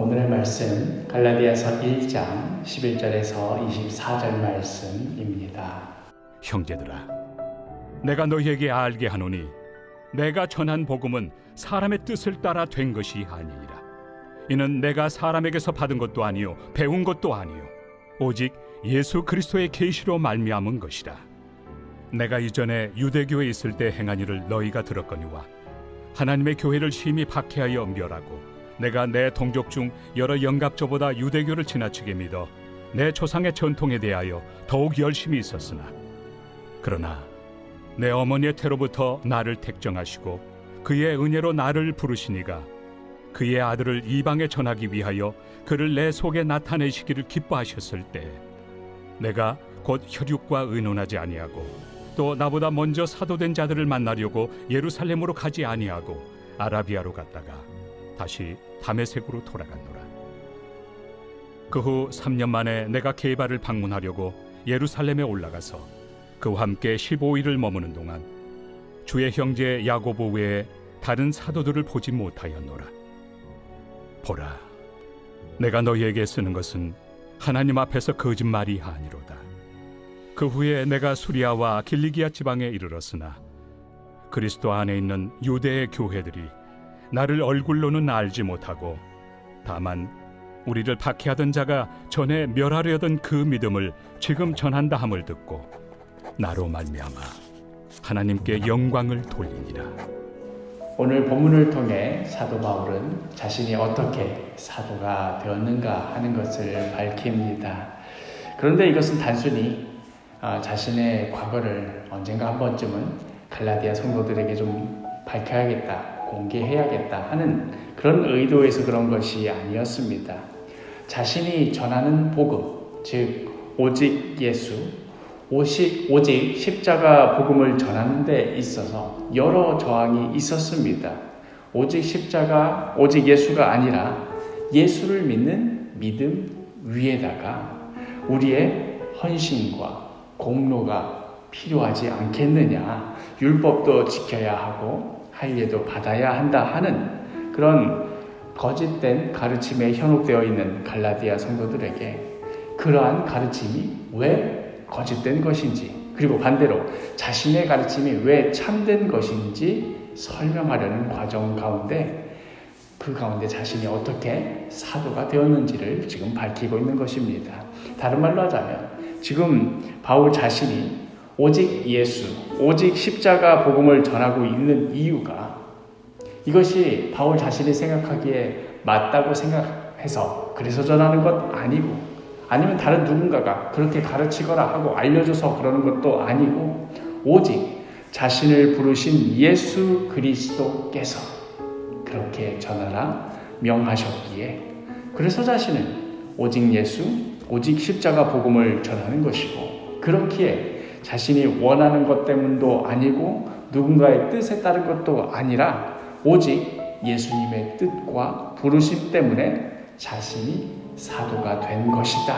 오늘의 말씀 갈라디아서 1장 11절에서 24절 말씀입니다. 형제들아, 내가 너희에게 알게 하노니 내가 전한 복음은 사람의 뜻을 따라 된 것이 아니니라. 이는 내가 사람에게서 받은 것도 아니요 배운 것도 아니요 오직 예수 그리스도의 계시로 말미암은 것이라. 내가 이전에 유대교에 있을 때 행한 일을 너희가 들었거니와 하나님의 교회를 심히 박해하여 멸하고 내가 내 동족 중 여러 영갑조보다 유대교를 지나치게 믿어 내 조상의 전통에 대하여 더욱 열심히 있었으나, 그러나 내 어머니의 태로부터 나를 택정하시고 그의 은혜로 나를 부르시니가 그의 아들을 이방에 전하기 위하여 그를 내 속에 나타내시기를 기뻐하셨을 때 내가 곧 혈육과 의논하지 아니하고 또 나보다 먼저 사도된 자들을 만나려고 예루살렘으로 가지 아니하고 아라비아로 갔다가 다시 다메섹으로 돌아갔노라. 그 후 3년 만에 내가 게바를 방문하려고 예루살렘에 올라가서 그와 함께 15일을 머무는 동안 주의 형제 야고보 외에 다른 사도들을 보지 못하였노라. 보라, 내가 너희에게 쓰는 것은 하나님 앞에서 거짓말이 아니로다. 그 후에 내가 수리아와 길리기아 지방에 이르렀으나 그리스도 안에 있는 유대의 교회들이 나를 얼굴로는 알지 못하고 다만 우리를 박해하던 자가 전에 멸하려던 그 믿음을 지금 전한다 함을 듣고 나로 말미암아 하나님께 영광을 돌리니라. 오늘 본문을 통해 사도 바울은 자신이 어떻게 사도가 되었는가 하는 것을 밝힙니다. 그런데 이것은 단순히 자신의 과거를 언젠가 한 번쯤은 갈라디아 성도들에게 좀 밝혀야겠다, 공개해야겠다 하는 그런 의도에서 그런 것이 아니었습니다. 자신이 전하는 복음, 즉 오직 예수, 오직 십자가 복음을 전하는 데 있어서 여러 저항이 있었습니다. 오직 십자가, 오직 예수가 아니라 예수를 믿는 믿음 위에다가 우리의 헌신과 공로가 필요하지 않겠느냐, 율법도 지켜야 하고 할례도 받아야 한다 하는 그런 거짓된 가르침에 현혹되어 있는 갈라디아 성도들에게 그러한 가르침이 왜 거짓된 것인지, 그리고 반대로 자신의 가르침이 왜 참된 것인지 설명하려는 과정 가운데 그 가운데 자신이 어떻게 사도가 되었는지를 지금 밝히고 있는 것입니다. 다른 말로 하자면 지금 바울 자신이 오직 예수, 오직 십자가 복음을 전하고 있는 이유가 이것이 바울 자신이 생각하기에 맞다고 생각해서 그래서 전하는 것 아니고, 아니면 다른 누군가가 그렇게 가르치거나 하고 알려줘서 그러는 것도 아니고, 오직 자신을 부르신 예수 그리스도께서 그렇게 전하라 명하셨기에 그래서 자신은 오직 예수, 오직 십자가 복음을 전하는 것이고, 그렇기에 자신이 원하는 것 때문도 아니고 누군가의 뜻에 따른 것도 아니라 오직 예수님의 뜻과 부르심 때문에 자신이 사도가 된 것이다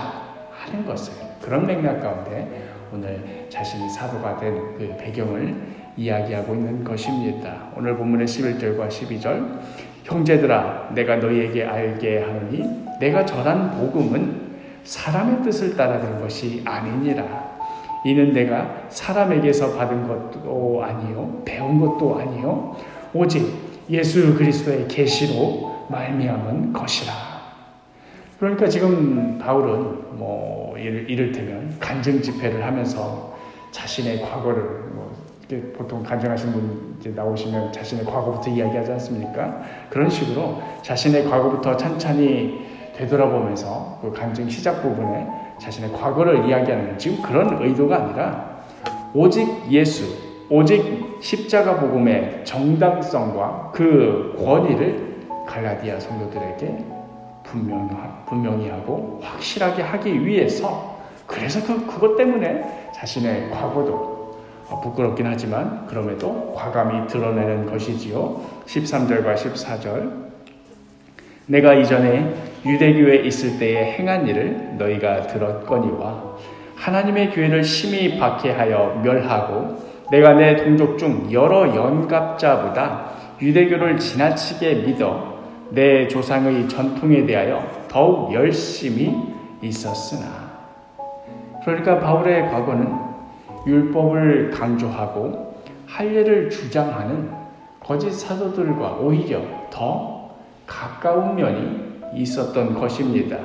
하는 것을, 그런 맥락 가운데 오늘 자신이 사도가 된 그 배경을 이야기하고 있는 것입니다. 오늘 본문의 11절과 12절, 형제들아 내가 너희에게 알게 하노니 내가 전한 복음은 사람의 뜻을 따라 된 것이 아니니라. 이는 내가 사람에게서 받은 것도 아니요 배운 것도 아니요 오직 예수 그리스도의 계시로 말미암은 것이라. 그러니까 지금 바울은 이를테면 간증 집회를 하면서 자신의 과거를 보통 간증하시는 분 이제 나오시면 자신의 과거부터 이야기하지 않습니까? 그런 식으로 자신의 과거부터 찬찬히 되돌아보면서 그 간증 시작 부분에 자신의 과거를 이야기하는, 지금 그런 의도가 아니라 오직 예수, 오직 십자가 복음의 정당성과 그 권위를 갈라디아 성도들에게 분명히 하고 확실하게 하기 위해서, 그래서 그것 때문에 자신의 과거도 부끄럽긴 하지만 그럼에도 과감히 드러내는 것이지요. 13절과 14절, 내가 이전에 유대교에 있을 때에 행한 일을 너희가 들었거니와 하나님의 교회를 심히 박해하여 멸하고 내가 내 동족 중 여러 연갑자보다 유대교를 지나치게 믿어 내 조상의 전통에 대하여 더욱 열심히 있었으나. 그러니까 바울의 과거는 율법을 강조하고 할례를 주장하는 거짓 사도들과 오히려 더 가까운 면이 있었던 것입니다.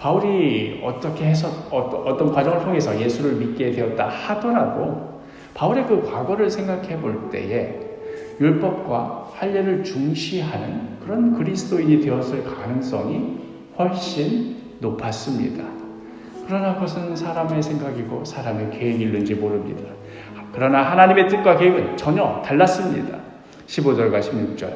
바울이 어떻게 해서 어떤 과정을 통해서 예수를 믿게 되었다 하더라도 바울의 그 과거를 생각해 볼 때에 율법과 할례를 중시하는 그런 그리스도인이 되었을 가능성이 훨씬 높았습니다. 그러나 그것은 사람의 생각이고 사람의 계획일는지 모릅니다. 그러나 하나님의 뜻과 계획은 전혀 달랐습니다. 15절과 16절.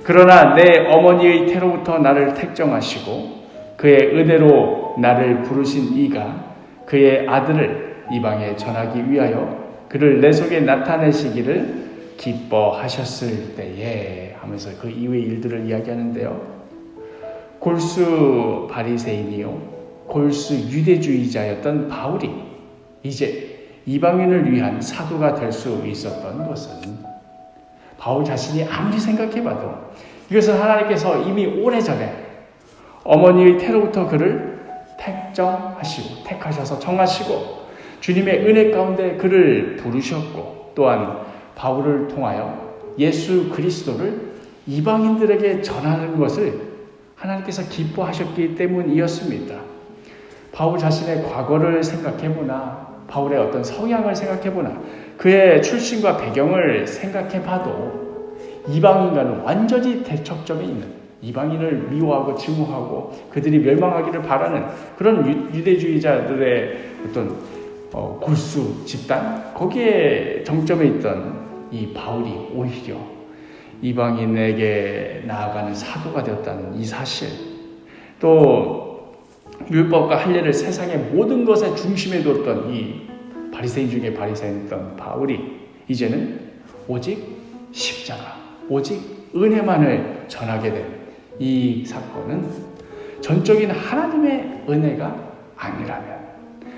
그러나 내 어머니의 태로부터 나를 택정하시고 그의 은혜로 나를 부르신 이가 그의 아들을 이방에 전하기 위하여 그를 내 속에 나타내시기를 기뻐하셨을 때에 하면서 그 이후의 일들을 이야기하는데요. 골수 바리새인이요 골수 유대주의자였던 바울이 이제 이방인을 위한 사도가 될 수 있었던 것은 바울 자신이 아무리 생각해봐도 이것은 하나님께서 이미 오래전에 어머니의 태로부터 그를 택정하시고 택하셔서 정하시고 주님의 은혜 가운데 그를 부르셨고 또한 바울을 통하여 예수 그리스도를 이방인들에게 전하는 것을 하나님께서 기뻐하셨기 때문이었습니다. 바울 자신의 과거를 생각해보나 바울의 어떤 성향을 생각해보나 그의 출신과 배경을 생각해봐도 이방인과는 완전히 대척점에 있는 이방인을 미워하고 증오하고 그들이 멸망하기를 바라는 그런 유대주의자들의 어떤 골수 집단 거기에 정점에 있던 이 바울이 오히려 이방인에게 나아가는 사도가 되었다는 이 사실 또 율법과 할례를 세상의 모든 것의 중심에 뒀던 이 바리새인 중에 바리새인이었던 바울이 이제는 오직 십자가 오직 은혜만을 전하게 된 이 사건은 전적인 하나님의 은혜가 아니라면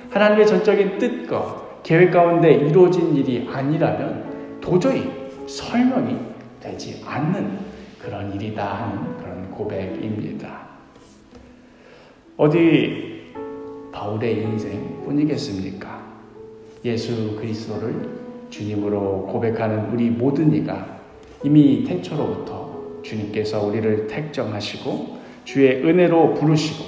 하나님의 전적인 뜻과 계획 가운데 이루어진 일이 아니라면 도저히 설명이 되지 않는 그런 일이다 하는 그런 고백입니다. 어디 바울의 인생뿐이겠습니까? 예수 그리스도를 주님으로 고백하는 우리 모든 이가 이미 태초로부터 주님께서 우리를 택정하시고 주의 은혜로 부르시고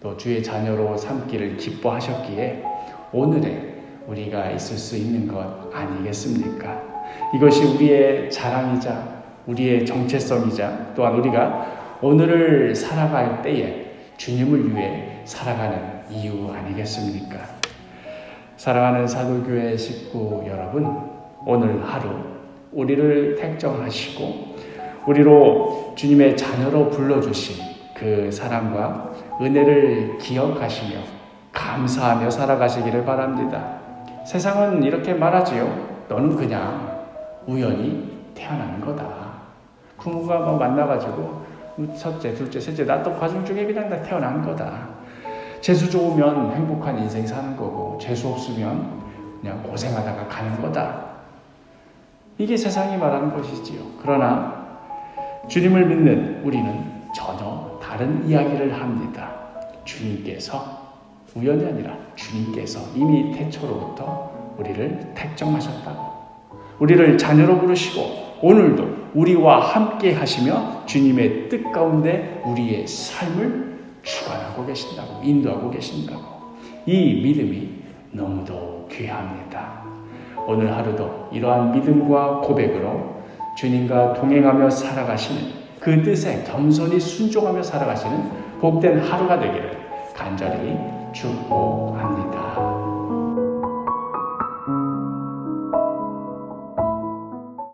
또 주의 자녀로 삼기를 기뻐하셨기에 오늘의 우리가 있을 수 있는 것 아니겠습니까? 이것이 우리의 자랑이자 우리의 정체성이자 또한 우리가 오늘을 살아갈 때에 주님을 위해 살아가는 이유 아니겠습니까? 사랑하는 사도교회 식구 여러분, 오늘 하루 우리를 택정하시고 우리로 주님의 자녀로 불러주신 그 사랑과 은혜를 기억하시며 감사하며 살아가시기를 바랍니다. 세상은 이렇게 말하지요. 너는 그냥 우연히 태어난 거다. 부모가 만나가지고 첫째, 둘째, 셋째 낳던 과정 중에 그냥 다 태어난 거다. 재수 좋으면 행복한 인생 사는 거고 재수 없으면 그냥 고생하다가 가는 거다. 이게 세상이 말하는 것이지요. 그러나 주님을 믿는 우리는 전혀 다른 이야기를 합니다. 주님께서 우연이 아니라 주님께서 이미 태초로부터 우리를 택정하셨다고 우리를 자녀로 부르시고 오늘도 우리와 함께 하시며 주님의 뜻 가운데 우리의 삶을 주관하고 계신다고 인도하고 계신다고 이 믿음이 너무도 귀합니다. 오늘 하루도 이러한 믿음과 고백으로 주님과 동행하며 살아가시는 그 뜻에 겸손히 순종하며 살아가시는 복된 하루가 되기를 간절히 축복합니다.